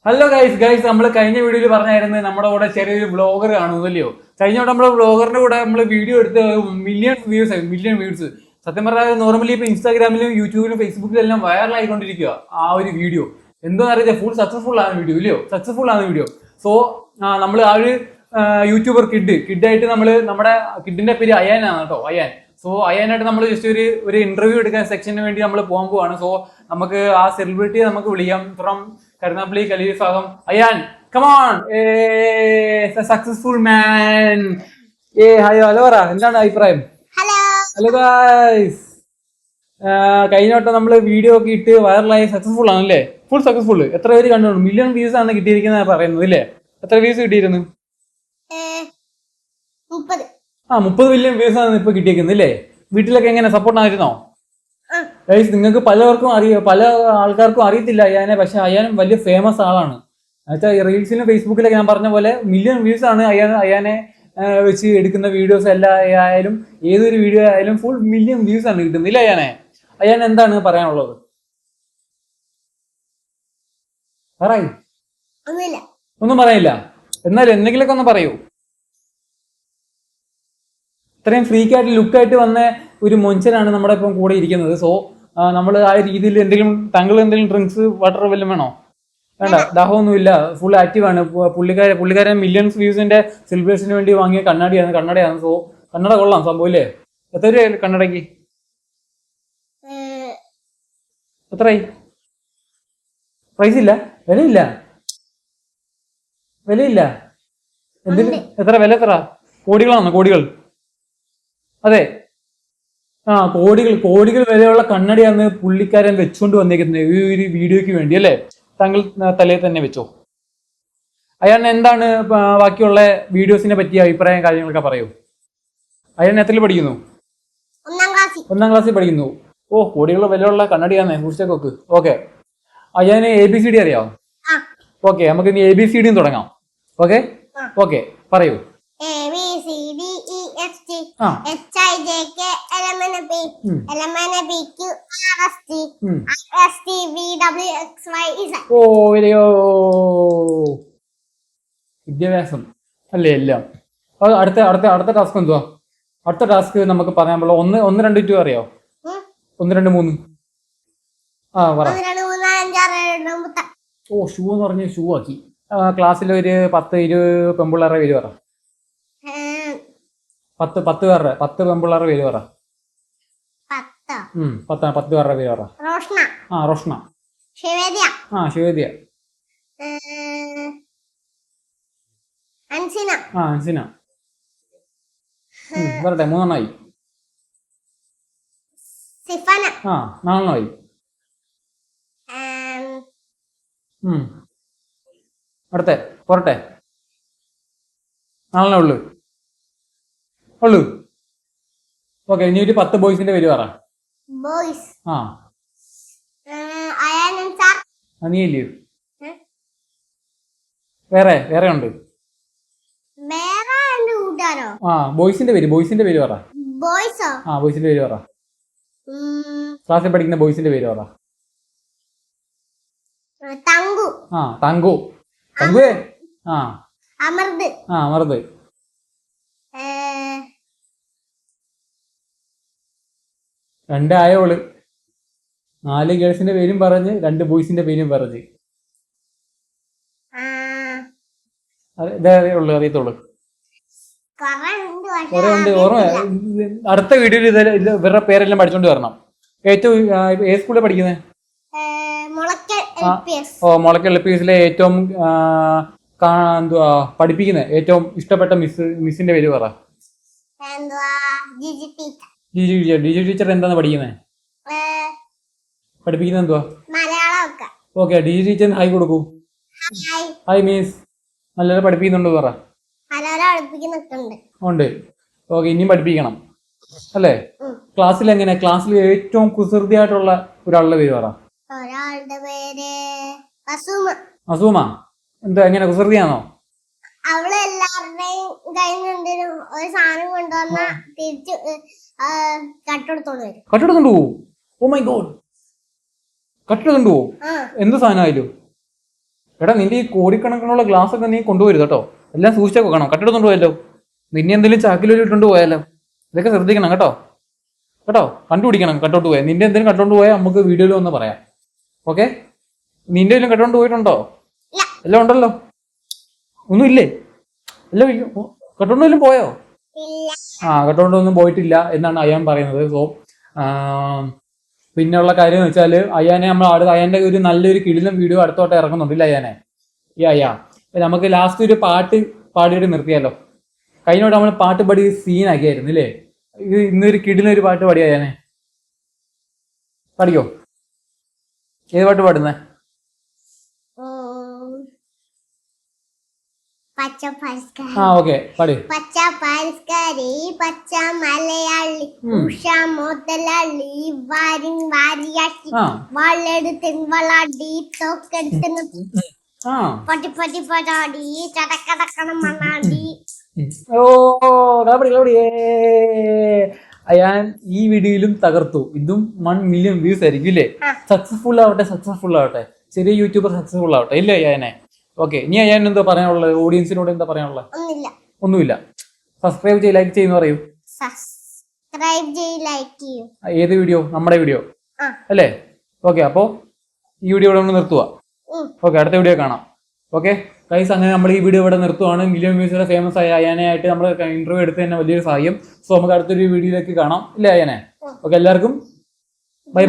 Hello guys നമ്മൾ കഴിഞ്ഞ വീഡിയോയിൽ പറഞ്ഞായിരുന്നു നമ്മുടെ കൂടെ ചെറിയൊരു ബ്ലോഗർ കാണുമല്ലയോ. കഴിഞ്ഞ വട്ടം നമ്മൾ ബ്ലോഗറിന്റെ കൂടെ നമ്മൾ വീഡിയോ എടുത്ത് മില്യൺ വ്യൂസ്. സത്യം പറഞ്ഞാൽ നോർമലി ഇപ്പൊ ഇൻസ്റ്റാഗ്രാമിലും യൂട്യൂബിലും ഫേസ്ബുക്കിലും എല്ലാം വൈറൽ ആയിക്കൊണ്ടിരിക്കുക ആ ഒരു വീഡിയോ. എന്താണെന്ന് അറിയാം, ഫുൾ സക്സസ്ഫുൾ ആണ് വീഡിയോ ഇല്ലയോ, സക്സസ്ഫുൾ ആണ് വീഡിയോ. സോ നമ്മൾ ആ ഒരു യൂട്യൂബർ കിഡായിട്ട് നമ്മുടെ കിഡിന്റെ പേര് അയാനാണ് കേട്ടോ, അയാൻ. സോ അയാനായിട്ട് നമ്മൾ ജസ്റ്റ് ഒരു ഇന്റർവ്യൂ എടുക്കാൻ സെക്ഷന് വേണ്ടി നമ്മൾ പോകാൻ പോവാണ്. സോ നമുക്ക് ആ സെലിബ്രിറ്റിയെ നമുക്ക് വിളിക്കാം ഫ്രം കരുനാപ്പള്ളി കലീഫാകം. Ayan, come on, successful man. Hello പറ, എന്താണ് അഭിപ്രായം? ഹലോ ഗൈസ്, കഴിഞ്ഞ വട്ടം നമ്മൾ വീഡിയോ ഒക്കെ ഇട്ട് വൈറലായി സക്സസ്ഫുൾ ആണല്ലേ, ഫുൾ സക്സസ്ഫുൾ. എത്ര പേര് കണ്ടു? മില്യൺ വ്യൂസ് ആണ് കിട്ടിയിരിക്കുന്നത് പറയുന്നത് അല്ലേ? എത്ര വ്യൂസ് കിട്ടിയിരുന്നു? 30 മില്യൺ വ്യൂസ് ആണ് ഇപ്പൊ കിട്ടിയിരിക്കുന്നത് അല്ലേ? വീട്ടിലൊക്കെ എങ്ങനെ സപ്പോർട്ട് ആയിരുന്നോ? ഗൈസ്, നിങ്ങൾക്ക് പലവർക്കും പല ആൾക്കാർക്കും അറിയത്തില്ല അയ്യാനെ, പക്ഷെ അയ്യാനും വലിയ ഫേമസ് ആളാണ്. എന്നുവെച്ചാൽ റീൽസിലും ഫേസ്ബുക്കിലൊക്കെ ഞാൻ പറഞ്ഞ പോലെ മില്യൺ വ്യൂസ് ആണ് അയ്യാനെ വെച്ച് എടുക്കുന്ന വീഡിയോസ് എല്ലാം ആയാലും ഏതൊരു വീഡിയോ ആയാലും ഫുൾ മില്യൺ വ്യൂസ് ആണ് കിട്ടുന്നത് ഇല്ല അയ്യാനെ? അയ്യാൻ എന്താണ് പറയാനുള്ളത്? പറയൂ. ഒന്നും പറയില്ല, എന്നാലും എന്തെങ്കിലുമൊക്കെ ഒന്ന് പറയൂ. ഇത്രയും ഫ്രീക്കായിട്ട് ലുക്കായിട്ട് വന്ന ഒരു മൊഞ്ചനാണ് നമ്മുടെ ഇപ്പം കൂടെ ഇരിക്കുന്നത്. സോ നമ്മൾ ആ രീതിയിൽ താങ്കൾ എന്തെങ്കിലും ഡ്രിങ്ക്സ് വാട്ടർ വല്ലതും വേണോ? വേണ്ട, ദാഹമൊന്നുമില്ല, ഫുൾ ആക്റ്റീവാണ്. പുള്ളിക്കാരൻ മില്യൺസ് വ്യൂസിന്റെ സെലിബ്രേഷന് വേണ്ടി വാങ്ങിയ കണ്ണടയാണ്. സോ കണ്ണട കൊള്ളാം സംഭവം ഇല്ലേ? എത്ര രൂപ കണ്ണടയ്ക്ക്? എത്രയായി? പ്രൈസ് ഇല്ല, വിലയില്ല. എന്തിന്? എത്ര വില? എത്ര കോടികളാണോ? കോടികൾ? അതെ, കോടികൾ വിലയുള്ള കണ്ണടയാണ് പുള്ളിക്കാരൻ വെച്ചുകൊണ്ട് വന്നേക്കുന്നത് ഈ ഒരു വീഡിയോയ്ക്ക് വേണ്ടി അല്ലേ? താങ്കൾ തലയിൽ തന്നെ വെച്ചോ. അയാൾ എന്താണ് ബാക്കിയുള്ള വീഡിയോസിനെ പറ്റിയ അഭിപ്രായം കാര്യങ്ങളൊക്കെ പറയൂ. അയാൾ എത്രയിൽ പഠിക്കുന്നു? 1ാം ക്ലാസ്സിൽ പഠിക്കുന്നു. ഓ, കോടികൾ വിലയുള്ള കണ്ണടിയാന്നേ, സൂക്ഷിച്ചേക്ക്. ഓക്കെ, അയാന് ABCD അറിയാമോ? ഓക്കെ, നമുക്ക് ഇനി ABCD തുടങ്ങാം. ഓക്കെ, പറയൂ. വിദ്യാഭ്യാസം അല്ലേ എല്ലാം? അടുത്ത ടാസ്ക് എന്തുവാ? അടുത്ത ടാസ്ക് നമുക്ക് പറയാൻ പോലെ 1, 2, 2 അറിയോ? 1, 2, 3. പറ. ഓ, ഷൂ എന്ന് പറഞ്ഞ ഷൂ ആക്കി. ക്ലാസ്സിൽ ഒരു 10-20 പെമ്പിള്ളേരുടെ പേര് പറ. 10 പെമ്പിള്ളേരുടെ പേര് പറ. 10 പേരുടെ പേര് പറ. റോഷ്ന. ശിവേദിയ. അൻസിന. വരട്ടെ, 3 4 അടുത്ത പോരട്ടെ, 4 ഉള്ളു. ഓക്കെ, ഇനി ഒരു 10 ബോയ്സിന്റെ പേര് പറ. നീയില്ലേ? വേറെ ഉണ്ട്. ബോയ്സിന്റെ പേര് പറ. ബോയ്സിന്റെ പേര് പറ. ക്ലാസ്സിൽ പഠിക്കുന്ന ബോയ്സിന്റെ പേര് പറ. തങ്കുവേ. അമൃത്. 2 ആയോള്. 4 ഗേൾസിന്റെ പേരും പറഞ്ഞ് 2 ബോയ്സിന്റെ പേരും പറഞ്ഞ്. അറിയത്തുള്ളൂ. അടുത്ത വീഡിയോയിൽ ഇവരുടെ പേരെല്ലാം പഠിച്ചോണ്ട് വരണം. ഏറ്റവും ഏത് സ്കൂളിൽ പഠിക്കുന്നത്? മുളക്കൽ LPS ഏറ്റവും എന്തുവാ പഠിപ്പിക്കുന്നത്? ഏറ്റവും ഇഷ്ടപ്പെട്ട മിസ്സിന്റെ പേര് പറ. ജിജി ടീച്ചർ എന്താണ് പഠിക്കുന്നത്? പഠിപ്പിക്കുന്നത് എന്തുവാ? ഓക്കെ, ഡിജി ടീച്ചറിന് ഹായ് കൊടുക്കൂ. ഹായ് മിസ്, നല്ലപോലെ പഠിപ്പിക്കുന്നുണ്ട് പറ. ഉണ്ട്. ഓക്കെ, ഇനിയും പഠിപ്പിക്കണം അല്ലേ? ക്ലാസ്സിൽ എങ്ങനെ? ക്ലാസ്സിൽ ഏറ്റവും കുസൃതിയായിട്ടുള്ള ഒരാളുടെ പേര് പറ. അസൂമ. എന്താ, എങ്ങനെ കുസൃതിയാണോ? അവള് എല്ലാവരുടെയും കയ്യിൽ ഒരു സാധനം കൊണ്ടുവന്ന തിരിച്ച് കട്ടെടുത്തോണ്ട് പോവും. ഓ മൈ ഗോഡ്, കട്ടെടുത്തോണ്ട് പോവും. എന്ത് സാധനമായാലും എടാ നിന്റെ ഈ കോടിക്കണക്കിനുള്ള ഗ്ലാസ് ഒക്കെ നീ കൊണ്ടുപോരുത് കേട്ടോ. എല്ലാം സൂക്ഷിച്ചൊക്കെ വെക്കണം. കട്ടെടുത്തോണ്ട് പോയല്ലോ. നിന്നെ എന്തെങ്കിലും ചാക്കിലൊരു ഇട്ടുകൊണ്ട് പോയാലോ. ഇതൊക്കെ ശ്രദ്ധിക്കണം കേട്ടോ. കേട്ടോ, കണ്ടുപിടിക്കണം കട്ടോട്ട് പോയാൽ. നിന്റെ എന്തെങ്കിലും കട്ടോണ്ട് പോയാൽ നമുക്ക് വീഡിയോയിൽ വന്ന് പറയാം. ഓക്കെ? നിന്റെ എല്ലാം കട്ടോണ്ട് പോയിട്ടുണ്ടോ? എല്ലാം ഉണ്ടല്ലോ. ഒന്നും ഇല്ലേ? എല്ലാം ഇല്ല. കട്ടോണ്ടൊന്നും പോയോ? കട്ടോണ്ടൊന്നും പോയിട്ടില്ല എന്നാണ് അയാൻ പറയുന്നത്. സോ പിന്നെയുള്ള കാര്യം എന്ന് വെച്ചാൽ അയ്യാനെ നമ്മൾ അയ്യാന്റെ ഒരു നല്ലൊരു കിടിലം വീഡിയോ അടുത്തോട്ട് ഇറങ്ങുന്നുണ്ടല്ലേ അയ്യാനെ? ഈ അയ്യാ നമുക്ക് ലാസ്റ്റ് ഒരു പാട്ട് പാടിയിട്ട് നിർത്തിയാലോ. കഴിഞ്ഞോട്ട് നമ്മൾ പാട്ട് പാടി സീനാക്കിയായിരുന്നു അല്ലേ? ഇത് ഇന്നൊരു കിടിലൊരു പാട്ട് പാടിയ അയ്യാനെ. പാടിക്കോ? ഏത് പാട്ട് പാടുന്നേ? ഓക്കെ പാടി. പച്ച പരിഷ്കരി പച്ച മലയാളി ഉഷ മുതലാളി വാരിയാക്കി വളെടുത്ത് വളാടി തോക്കെടുത്ത് പൊട്ടി പൊട്ടി പൊടാടി ചടക്കടക്കണം മണ്ണാടി. അയാൻ ഈ വീഡിയോയിലും തകർത്തു. ഇതും 1 മില്യൺ വ്യൂസ് ആയിരിക്കും ഇല്ലേ? സക്സസ്ഫുൾ ആവട്ടെ. ചെറിയ യൂട്യൂബർ സക്സസ്ഫുൾ ആവട്ടെ ഇല്ലേ അയാനെ? ഓക്കെ, ഇനി അയാൻ എന്താ പറയാനുള്ളത്? ഓഡിയൻസിനോട് എന്താ പറയാനുള്ളത്? ഒന്നുമില്ല. സബ്സ്ക്രൈബ് ചെയ്ത് ലൈക്ക് ചെയ്യുന്ന പറയൂ. ഏത് വീഡിയോ? നമ്മുടെ വീഡിയോ അല്ലേ? ഓക്കെ, അപ്പോ ഈ വീഡിയോ ഇവിടെ നമ്മൾ നിർത്തുക. ഓക്കെ, അടുത്ത വീഡിയോ കാണാം. ഓക്കെ ഗൈസ്, അങ്ങനെ നമ്മൾ ഈ വീഡിയോ ഇവിടെ നിർത്തുവാണ്. മില്യൺ വ്യൂസിലെ ഫേമസ് ആയ അയാനായിട്ട് നമ്മൾ ഇന്റർവ്യൂ എടുത്ത് തന്നെ വലിയൊരു സഹായം. സോ നമുക്ക് അടുത്തൊരു വീഡിയോയിലേക്ക് കാണാം ഇല്ലേ അയാനെ? ഓക്കെ, എല്ലാവർക്കും ബൈ.